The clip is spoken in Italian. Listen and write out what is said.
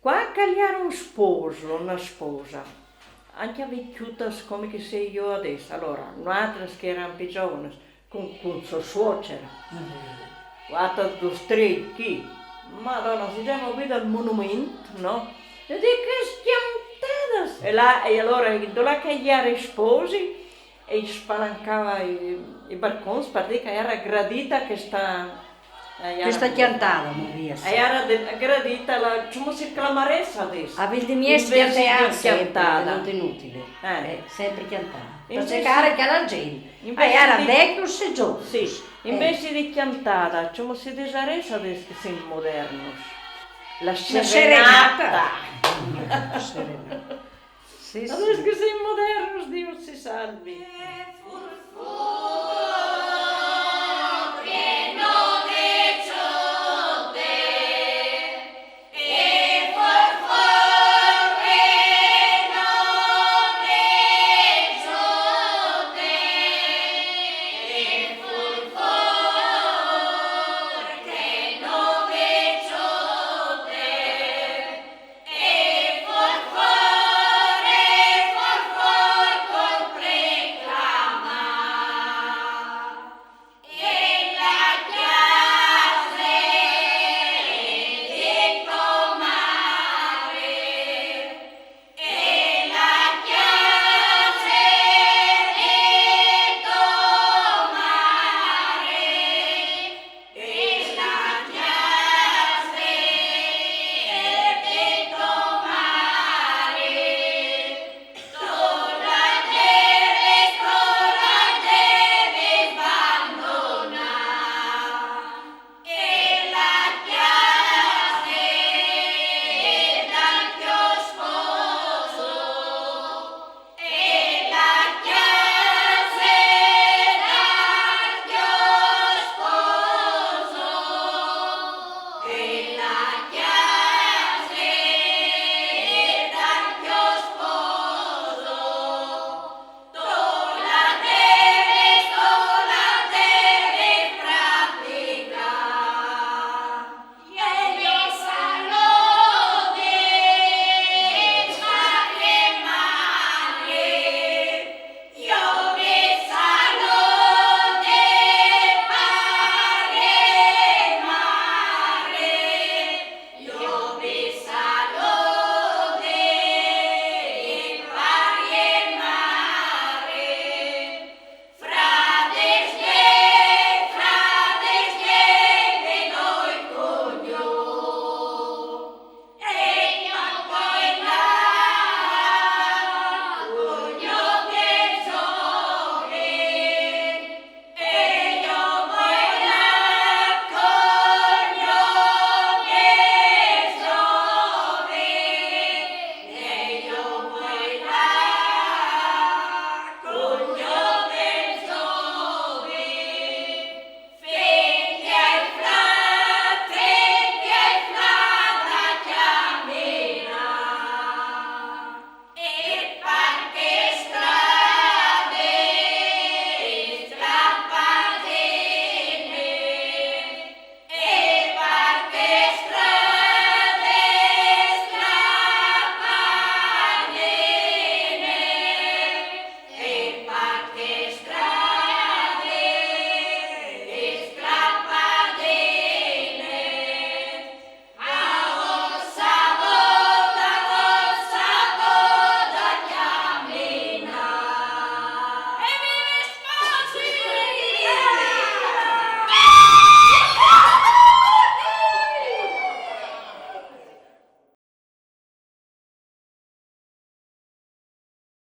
Qua cagliare un sposo, una sposa, anche vecchiuta come che sei io adesso, allora, un'altra che erano più giovani, con sua suocera, guarda due strecchi, madonna, si chiama qui dal monumento, no? E dico, che schiantadas! E allora, là cagliare i sposi, e spalancava i balconi, perché era gradita Questa chiantata, Maria. era gradita, come si chiamaressa adesso? A vil di mie Invece schiantate di sempre, chiantata. non inutile. Sempre chiantata. Per Invece- cercare che la gente. invece Era di- vecchio e giovane. Sì, invece di chiantata, come si dice adesso che siamo moderni? La serenata. Serenata. Sì, Adesso sì. che siamo moderni, Dio si salvi.